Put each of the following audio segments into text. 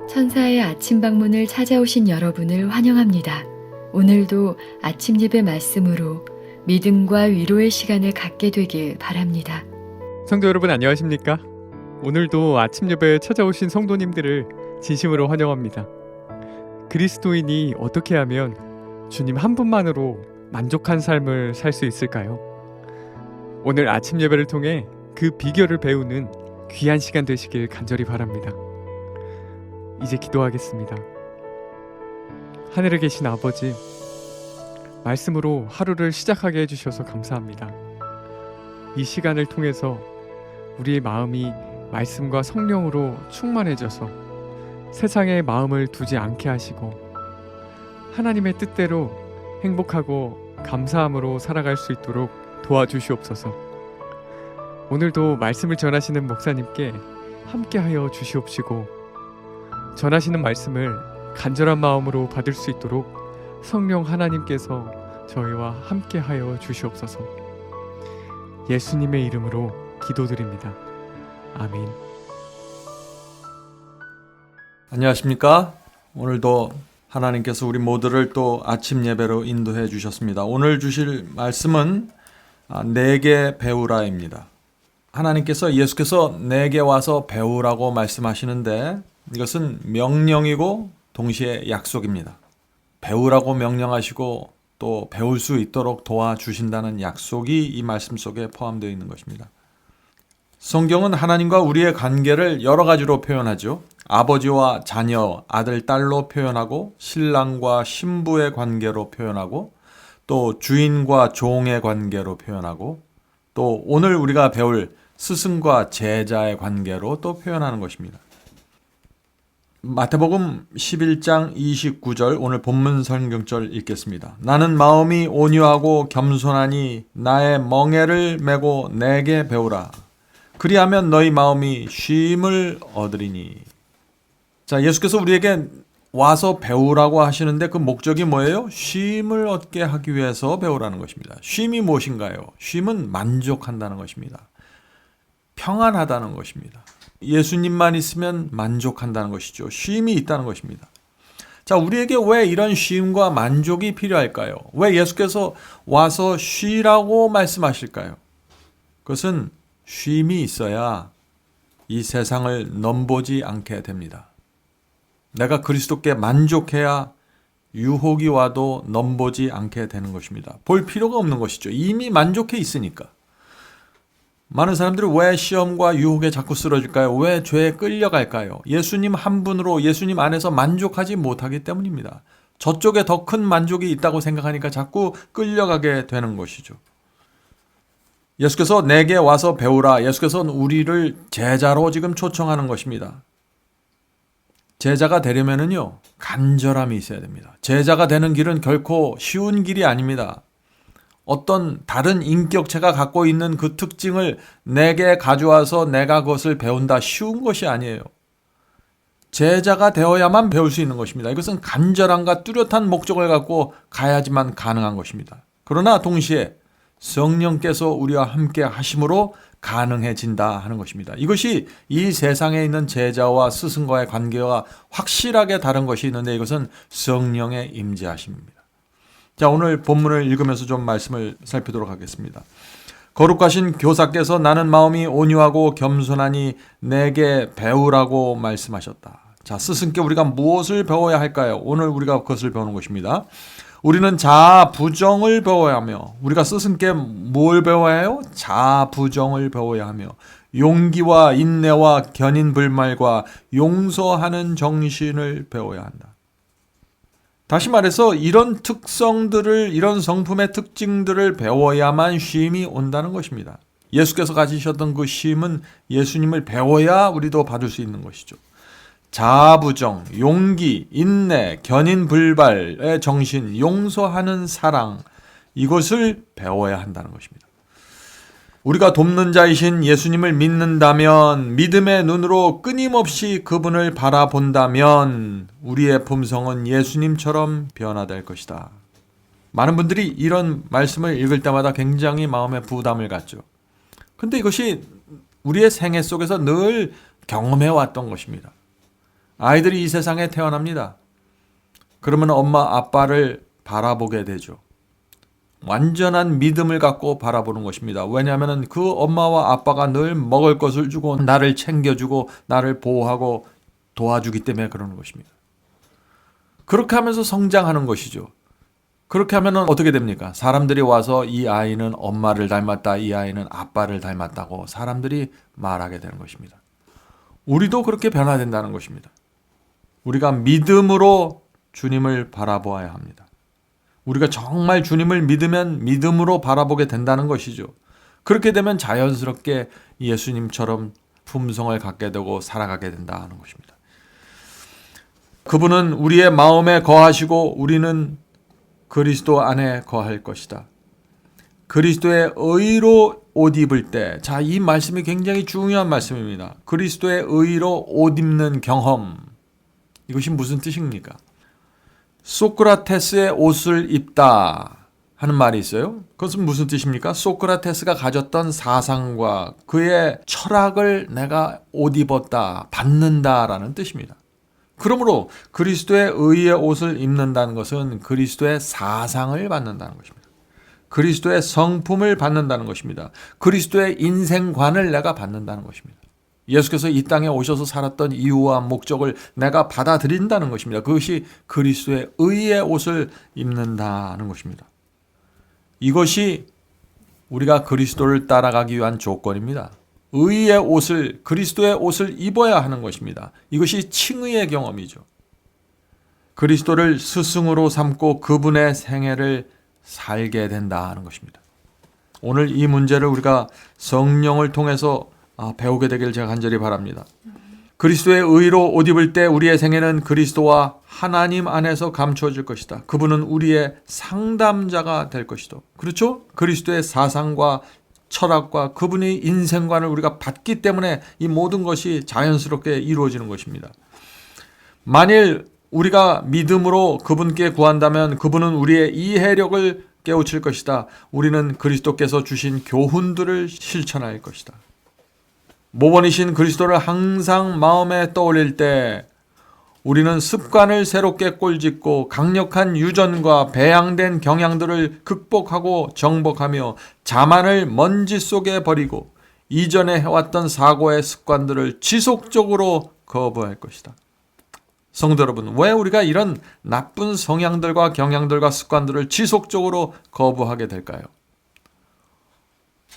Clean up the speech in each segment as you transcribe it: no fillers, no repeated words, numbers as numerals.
천사의 아침 방문을 찾아오신 여러분을 환영합니다. 오늘도 아침 예배 말씀으로 믿음과 위로의 시간을 갖게 되길 바랍니다. 성도 여러분 안녕하십니까? 오늘도 아침 예배에 찾아오신 성도님들을 진심으로 환영합니다. 그리스도인이 어떻게 하면 주님 한 분만으로 만족한 삶을 살 수 있을까요? 오늘 아침 예배를 통해 그 비결을 배우는 귀한 시간 되시길 간절히 바랍니다. 이제 기도하겠습니다. 하늘에 계신 아버지, 말씀으로 하루를 시작하게 해주셔서 감사합니다. 이 시간을 통해서 우리의 마음이 말씀과 성령으로 충만해져서 세상에 마음을 두지 않게 하시고 하나님의 뜻대로 행복하고 감사함으로 살아갈 수 있도록 도와주시옵소서. 오늘도 말씀을 전하시는 목사님께 함께하여 주시옵시고 전하시는 말씀을 간절한 마음으로 받을 수 있도록 성령 하나님께서 저희와 함께하여 주시옵소서. 예수님의 이름으로 기도드립니다. 아멘. 안녕하십니까? 오늘도 하나님께서 우리 모두를 또 아침 예배로 인도해 주셨습니다. 오늘 주실 말씀은 내게 배우라입니다. 하나님께서 예수께서 내게 와서 배우라고 말씀하시는데 이것은 명령이고 동시에 약속입니다. 배우라고 명령하시고 또 배울 수 있도록 도와주신다는 약속이 이 말씀 속에 포함되어 있는 것입니다. 성경은 하나님과 우리의 관계를 여러 가지로 표현하죠. 아버지와 자녀, 아들, 딸로 표현하고 신랑과 신부의 관계로 표현하고 또 주인과 종의 관계로 표현하고 또 오늘 우리가 배울 스승과 제자의 관계로 또 표현하는 것입니다. 마태복음 11장 29절 오늘 본문 성경절 읽겠습니다. 나는 마음이 온유하고 겸손하니 나의 멍에를 메고 내게 배우라. 그리하면 너희 마음이 쉼을 얻으리니. 자, 예수께서 우리에게 와서 배우라고 하시는데 그 목적이 뭐예요? 쉼을 얻게 하기 위해서 배우라는 것입니다. 쉼이 무엇인가요? 쉼은 만족한다는 것입니다. 평안하다는 것입니다. 예수님만 있으면 만족한다는 것이죠. 쉼이 있다는 것입니다. 자, 우리에게 왜 이런 쉼과 만족이 필요할까요? 왜 예수께서 와서 쉬라고 말씀하실까요? 그것은 쉼이 있어야 이 세상을 넘보지 않게 됩니다. 내가 그리스도께 만족해야 유혹이 와도 넘보지 않게 되는 것입니다. 볼 필요가 없는 것이죠. 이미 만족해 있으니까. 많은 사람들이 왜 시험과 유혹에 자꾸 쓰러질까요? 왜 죄에 끌려갈까요? 예수님 한 분으로 예수님 안에서 만족하지 못하기 때문입니다. 저쪽에 더 큰 만족이 있다고 생각하니까 자꾸 끌려가게 되는 것이죠. 예수께서 내게 와서 배우라. 예수께서는 우리를 제자로 지금 초청하는 것입니다. 제자가 되려면은요, 간절함이 있어야 됩니다. 제자가 되는 길은 결코 쉬운 길이 아닙니다. 어떤 다른 인격체가 갖고 있는 그 특징을 내게 가져와서 내가 그것을 배운다, 쉬운 것이 아니에요. 제자가 되어야만 배울 수 있는 것입니다. 이것은 간절함과 뚜렷한 목적을 갖고 가야지만 가능한 것입니다. 그러나 동시에 성령께서 우리와 함께 하심으로 가능해진다 하는 것입니다. 이것이 이 세상에 있는 제자와 스승과의 관계와 확실하게 다른 것이 있는데 이것은 성령의 임재하심입니다. 자, 오늘 본문을 읽으면서 좀 말씀을 살피도록 하겠습니다. 거룩하신 교사께서 나는 마음이 온유하고 겸손하니 내게 배우라고 말씀하셨다. 자, 스승께 우리가 무엇을 배워야 할까요? 오늘 우리가 그것을 배우는 것입니다. 우리는 자부정을 배워야 하며, 우리가 스승께 뭘 배워야 해요? 자부정을 배워야 하며, 용기와 인내와 견인불말과 용서하는 정신을 배워야 한다. 다시 말해서 이런 특성들을, 이런 성품의 특징들을 배워야만 쉼이 온다는 것입니다. 예수께서 가지셨던 그 쉼은 예수님을 배워야 우리도 받을 수 있는 것이죠. 자부정, 용기, 인내, 견인불발의 정신, 용서하는 사랑, 이것을 배워야 한다는 것입니다. 우리가 돕는 자이신 예수님을 믿는다면, 믿음의 눈으로 끊임없이 그분을 바라본다면 우리의 품성은 예수님처럼 변화될 것이다. 많은 분들이 이런 말씀을 읽을 때마다 굉장히 마음에 부담을 갖죠. 근데 이것이 우리의 생애 속에서 늘 경험해왔던 것입니다. 아이들이 이 세상에 태어납니다. 그러면 엄마 아빠를 바라보게 되죠. 완전한 믿음을 갖고 바라보는 것입니다. 왜냐하면 그 엄마와 아빠가 늘 먹을 것을 주고 나를 챙겨주고 나를 보호하고 도와주기 때문에 그러는 것입니다. 그렇게 하면서 성장하는 것이죠. 그렇게 하면 어떻게 됩니까? 사람들이 와서 이 아이는 엄마를 닮았다, 이 아이는 아빠를 닮았다고 사람들이 말하게 되는 것입니다. 우리도 그렇게 변화된다는 것입니다. 우리가 믿음으로 주님을 바라보아야 합니다. 우리가 정말 주님을 믿으면 믿음으로 바라보게 된다는 것이죠. 그렇게 되면 자연스럽게 예수님처럼 품성을 갖게 되고 살아가게 된다는 것입니다. 그분은 우리의 마음에 거하시고 우리는 그리스도 안에 거할 것이다. 그리스도의 의로 옷 입을 때, 자, 이 말씀이 굉장히 중요한 말씀입니다. 그리스도의 의로 옷 입는 경험. 이것이 무슨 뜻입니까? 소크라테스의 옷을 입다 하는 말이 있어요. 그것은 무슨 뜻입니까? 소크라테스가 가졌던 사상과 그의 철학을 내가 옷 입었다, 받는다라는 뜻입니다. 그러므로 그리스도의 의의 옷을 입는다는 것은 그리스도의 사상을 받는다는 것입니다. 그리스도의 성품을 받는다는 것입니다. 그리스도의 인생관을 내가 받는다는 것입니다. 예수께서 이 땅에 오셔서 살았던 이유와 목적을 내가 받아들인다는 것입니다. 그것이 그리스도의 의의 옷을 입는다는 것입니다. 이것이 우리가 그리스도를 따라가기 위한 조건입니다. 의의 옷을, 그리스도의 옷을 입어야 하는 것입니다. 이것이 칭의의 경험이죠. 그리스도를 스승으로 삼고 그분의 생애를 살게 된다는 것입니다. 오늘 이 문제를 우리가 성령을 통해서 배우게 되길 제가 간절히 바랍니다. 그리스도의 의로 옷 입을 때 우리의 생애는 그리스도와 하나님 안에서 감추어질 것이다. 그분은 우리의 상담자가 될 것이다. 그렇죠? 그리스도의 사상과 철학과 그분의 인생관을 우리가 받기 때문에 이 모든 것이 자연스럽게 이루어지는 것입니다. 만일 우리가 믿음으로 그분께 구한다면 그분은 우리의 이해력을 깨우칠 것이다. 우리는 그리스도께서 주신 교훈들을 실천할 것이다. 모범이신 그리스도를 항상 마음에 떠올릴 때 우리는 습관을 새롭게 꼴짓고 강력한 유전과 배양된 경향들을 극복하고 정복하며 자만을 먼지 속에 버리고 이전에 해왔던 사고의 습관들을 지속적으로 거부할 것이다. 성도 여러분, 왜 우리가 이런 나쁜 성향들과 경향들과 습관들을 지속적으로 거부하게 될까요?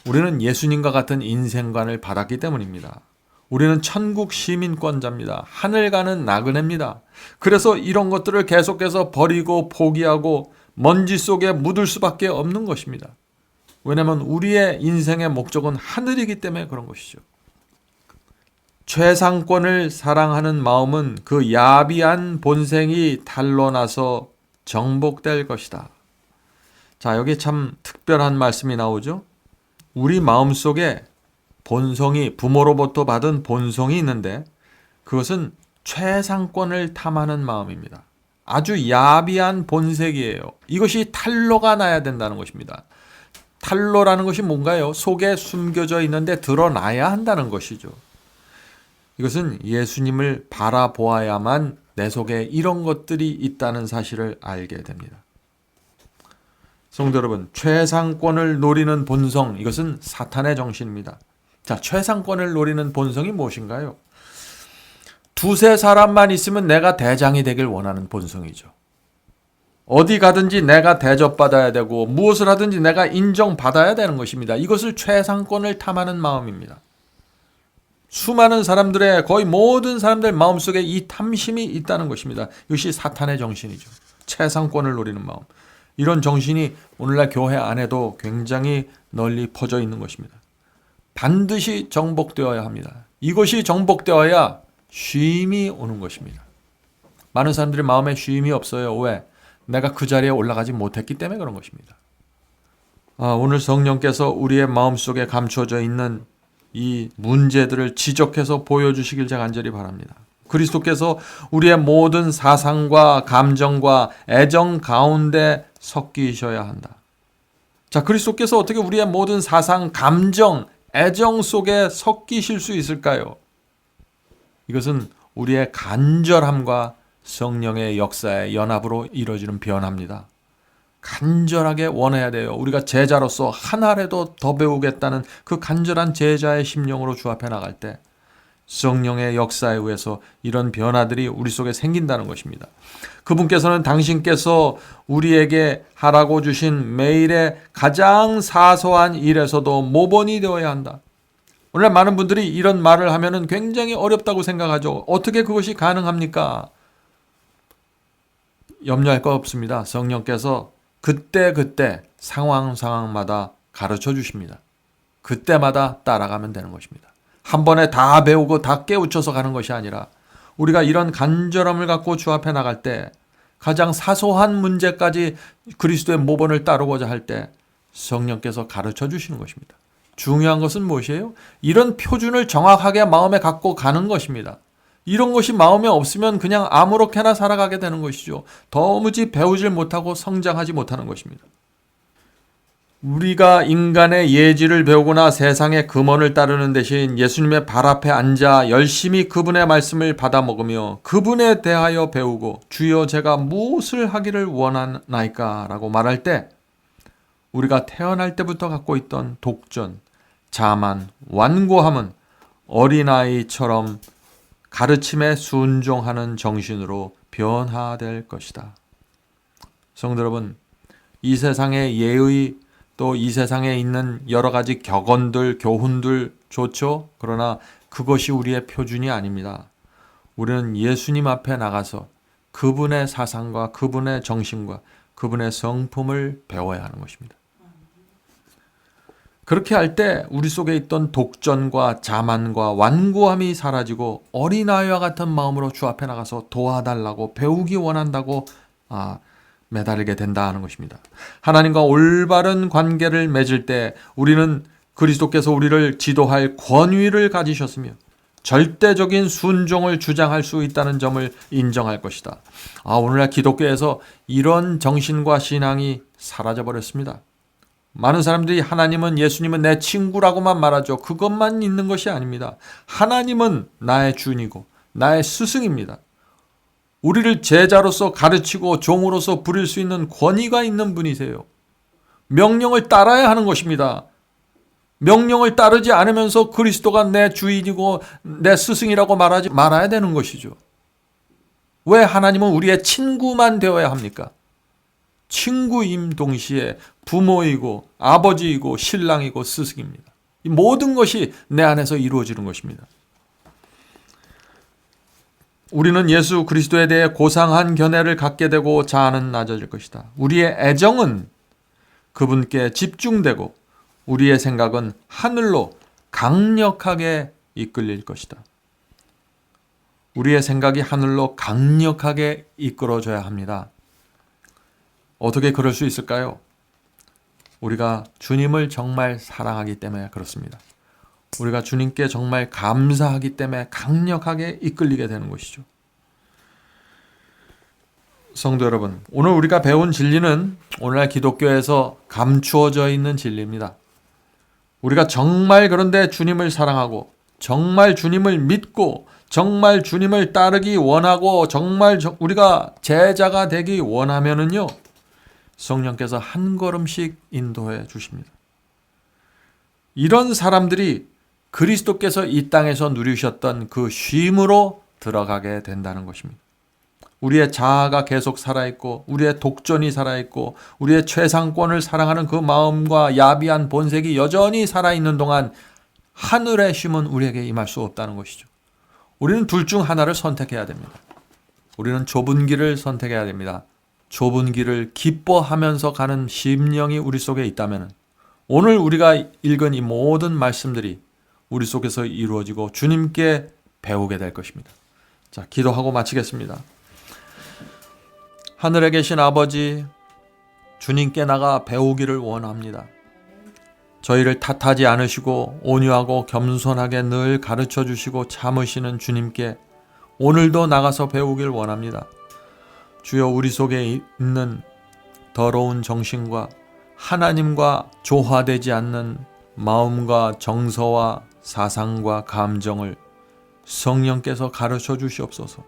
우리는 예수님과 같은 인생관을 받았기 때문입니다. 우리는 천국 시민권자입니다. 하늘 가는 나그네입니다. 그래서 이런 것들을 계속해서 버리고 포기하고 먼지 속에 묻을 수밖에 없는 것입니다. 왜냐하면 우리의 인생의 목적은 하늘이기 때문에 그런 것이죠. 최상권을 사랑하는 마음은 그 야비한 본성이 탄로나서 정복될 것이다. 자, 여기 참 특별한 말씀이 나오죠. 우리 마음속에 본성이, 부모로부터 받은 본성이 있는데 그것은 최상권을 탐하는 마음입니다. 아주 야비한 본색이에요. 이것이 탄로가 나야 된다는 것입니다. 탄로라는 것이 뭔가요? 속에 숨겨져 있는데 드러나야 한다는 것이죠. 이것은 예수님을 바라보아야만 내 속에 이런 것들이 있다는 사실을 알게 됩니다. 성도 여러분, 최상권을 노리는 본성, 이것은 사탄의 정신입니다. 자, 최상권을 노리는 본성이 무엇인가요? 두세 사람만 있으면 내가 대장이 되길 원하는 본성이죠. 어디 가든지 내가 대접받아야 되고 무엇을 하든지 내가 인정받아야 되는 것입니다. 이것을 최상권을 탐하는 마음입니다. 수많은 사람들의, 거의 모든 사람들 마음속에 이 탐심이 있다는 것입니다. 이것이 사탄의 정신이죠. 최상권을 노리는 마음. 이런 정신이 오늘날 교회 안에도 굉장히 널리 퍼져 있는 것입니다. 반드시 정복되어야 합니다. 이것이 정복되어야 쉼이 오는 것입니다. 많은 사람들이 마음에 쉼이 없어요. 왜? 내가 그 자리에 올라가지 못했기 때문에 그런 것입니다. 오늘 성령께서 우리의 마음속에 감춰져 있는 이 문제들을 지적해서 보여주시길 제가 간절히 바랍니다. 그리스도께서 우리의 모든 사상과 감정과 애정 가운데 섞이셔야 한다. 자, 그리스도께서 어떻게 우리의 모든 사상, 감정, 애정 속에 섞이실 수 있을까요? 이것은 우리의 간절함과 성령의 역사의 연합으로 이루어지는 변화입니다. 간절하게 원해야 돼요. 우리가 제자로서 하나라도 더 배우겠다는 그 간절한 제자의 심령으로 주 앞에 나갈 때 성령의 역사에 의해서 이런 변화들이 우리 속에 생긴다는 것입니다. 그분께서는 당신께서 우리에게 하라고 주신 매일의 가장 사소한 일에서도 모범이 되어야 한다. 오늘 많은 분들이 이런 말을 하면은 굉장히 어렵다고 생각하죠. 어떻게 그것이 가능합니까? 염려할 거 없습니다. 성령께서 그때 상황마다 가르쳐 주십니다. 그때마다 따라가면 되는 것입니다. 한 번에 다 배우고 다 깨우쳐서 가는 것이 아니라 우리가 이런 간절함을 갖고 주 앞에 나갈 때 가장 사소한 문제까지 그리스도의 모본을 따르고자 할 때 성령께서 가르쳐 주시는 것입니다. 중요한 것은 무엇이에요? 이런 표준을 정확하게 마음에 갖고 가는 것입니다. 이런 것이 마음에 없으면 그냥 아무렇게나 살아가게 되는 것이죠. 도무지 배우질 못하고 성장하지 못하는 것입니다. 우리가 인간의 예지를 배우거나 세상의 금원을 따르는 대신 예수님의 발 앞에 앉아 열심히 그분의 말씀을 받아 먹으며 그분에 대하여 배우고 주여 제가 무엇을 하기를 원하나이까 라고 말할 때 우리가 태어날 때부터 갖고 있던 독전, 자만, 완고함은 어린아이처럼 가르침에 순종하는 정신으로 변화될 것이다. 성도 여러분, 이 세상의 예의 또 이 세상에 있는 여러 가지 격언들, 교훈들 좋죠. 그러나 그것이 우리의 표준이 아닙니다. 우리는 예수님 앞에 나가서 그분의 사상과 그분의 정신과 그분의 성품을 배워야 하는 것입니다. 그렇게 할 때 우리 속에 있던 독전과 자만과 완고함이 사라지고 어린아이와 같은 마음으로 주 앞에 나가서 도와달라고 배우기 원한다고 매달리게 된다 하는 것입니다. 하나님과 올바른 관계를 맺을 때 우리는 그리스도께서 우리를 지도할 권위를 가지셨으며 절대적인 순종을 주장할 수 있다는 점을 인정할 것이다. 오늘날 기독교에서 이런 정신과 신앙이 사라져버렸습니다. 많은 사람들이 하나님은 예수님은 내 친구라고만 말하죠. 그것만 있는 것이 아닙니다. 하나님은 나의 주인이고 나의 스승입니다. 우리를 제자로서 가르치고 종으로서 부릴 수 있는 권위가 있는 분이세요. 명령을 따라야 하는 것입니다. 명령을 따르지 않으면서 그리스도가 내 주인이고 내 스승이라고 말하지 말아야 되는 것이죠. 왜 하나님은 우리의 친구만 되어야 합니까? 친구임 동시에 부모이고 아버지이고 신랑이고 스승입니다. 이 모든 것이 내 안에서 이루어지는 것입니다. 우리는 예수 그리스도에 대해 고상한 견해를 갖게 되고 자아는 낮아질 것이다. 우리의 애정은 그분께 집중되고 우리의 생각은 하늘로 강력하게 이끌릴 것이다. 우리의 생각이 하늘로 강력하게 이끌어져야 합니다. 어떻게 그럴 수 있을까요? 우리가 주님을 정말 사랑하기 때문에 그렇습니다. 우리가 주님께 정말 감사하기 때문에 강력하게 이끌리게 되는 것이죠. 성도 여러분, 오늘 우리가 배운 진리는 오늘날 기독교에서 감추어져 있는 진리입니다. 우리가 정말 그런데 주님을 사랑하고 정말 주님을 믿고 정말 주님을 따르기 원하고 정말 우리가 제자가 되기 원하면은요, 성령께서 한 걸음씩 인도해 주십니다. 이런 사람들이 그리스도께서 이 땅에서 누리셨던 그 쉼으로 들어가게 된다는 것입니다. 우리의 자아가 계속 살아있고 우리의 독전이 살아있고 우리의 최상권을 사랑하는 그 마음과 야비한 본색이 여전히 살아있는 동안 하늘의 쉼은 우리에게 임할 수 없다는 것이죠. 우리는 둘 중 하나를 선택해야 됩니다. 우리는 좁은 길을 선택해야 됩니다. 좁은 길을 기뻐하면서 가는 심령이 우리 속에 있다면 오늘 우리가 읽은 이 모든 말씀들이 우리 속에서 이루어지고 주님께 배우게 될 것입니다. 자, 기도하고 마치겠습니다. 하늘에 계신 아버지, 주님께 나가 배우기를 원합니다. 저희를 탓하지 않으시고 온유하고 겸손하게 늘 가르쳐 주시고 참으시는 주님께 오늘도 나가서 배우길 원합니다. 주여, 우리 속에 있는 더러운 정신과 하나님과 조화되지 않는 마음과 정서와 사상과 감정을 성령께서 가르쳐 주시옵소서.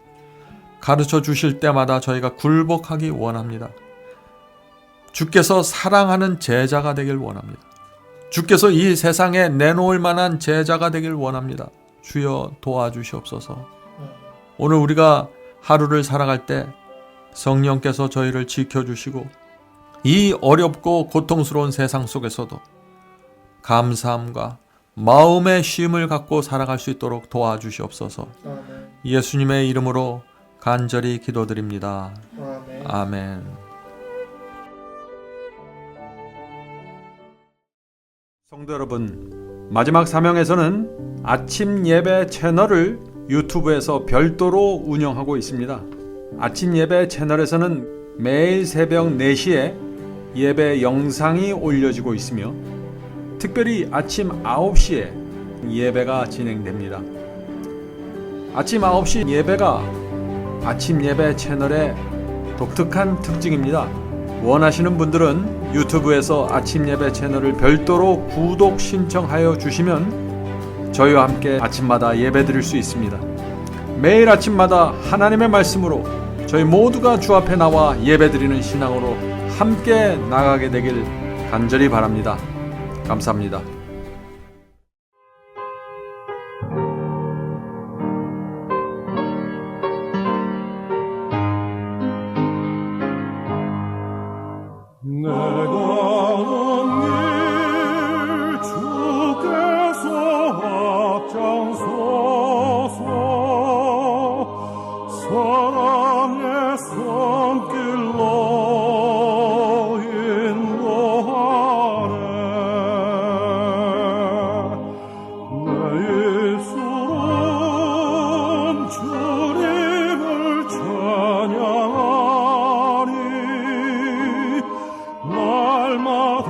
가르쳐 주실 때마다 저희가 굴복하기 원합니다. 주께서 사랑하는 제자가 되길 원합니다. 주께서 이 세상에 내놓을 만한 제자가 되길 원합니다. 주여 도와주시옵소서. 오늘 우리가 하루를 살아갈 때 성령께서 저희를 지켜주시고 이 어렵고 고통스러운 세상 속에서도 감사함과 마음의 쉼을 갖고 살아갈 수 있도록 도와주시옵소서. 예수님의 이름으로 간절히 기도드립니다. 아멘. 성도 여러분, 마지막 사명에서는 아침 예배 채널을 유튜브에서 별도로 운영하고 있습니다. 아침 예배 채널에서는 매일 새벽 4시에 예배 영상이 올려지고 있으며 특별히 아침 9시에 예배가 진행됩니다. 아침 9시 예배가 아침 예배 채널의 독특한 특징입니다. 원하시는 분들은 유튜브에서 아침 예배 채널을 별도로 구독 신청하여 주시면 저희와 함께 아침마다 예배 드릴 수 있습니다. 매일 아침마다 하나님의 말씀으로 저희 모두가 주 앞에 나와 예배 드리는 신앙으로 함께 나가게 되길 간절히 바랍니다. 감사합니다. 사랑의 손길로 인도하네. 내 입술은 주님을 찬양하니 날마다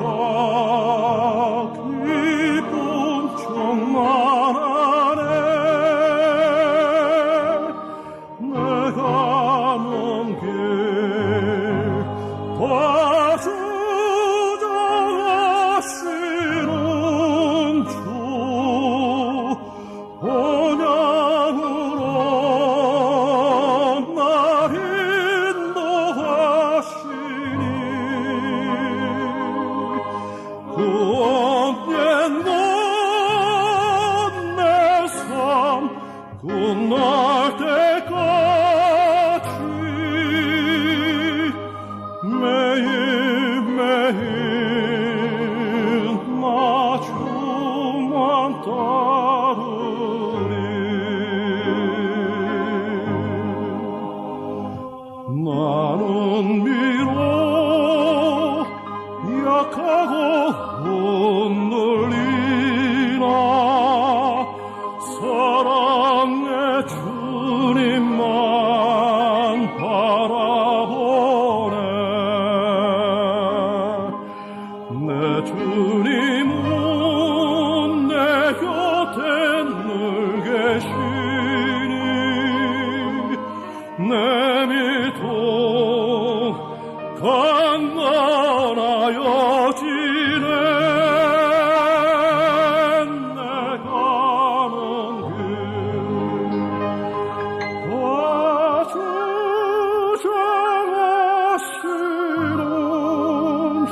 기쁨 충만하네. 가는 길 다주장하시는 주 본향으로 날 인도하시니 그 언젠가 내 삶 끝날 때까지 매일매일 나 주만 따르리. 나는 비록 약하고 흔들리나 사랑의 주님만 바라보네. 내 주님은 내 곁에 늘 계시니 내 믿음 강건하여지네. 내 가는 길 다주장하시는 주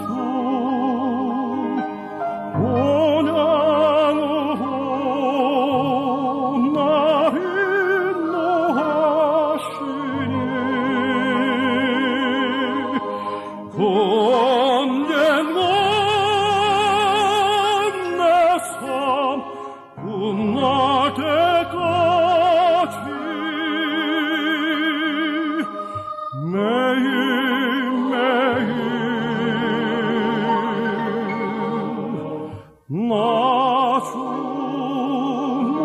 본향으로 날 인도하시니 그 언젠가 내 삶 끝날 때까지 매일매일 나 주만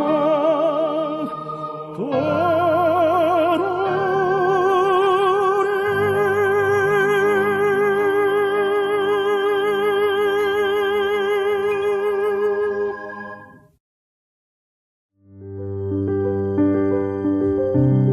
따르리.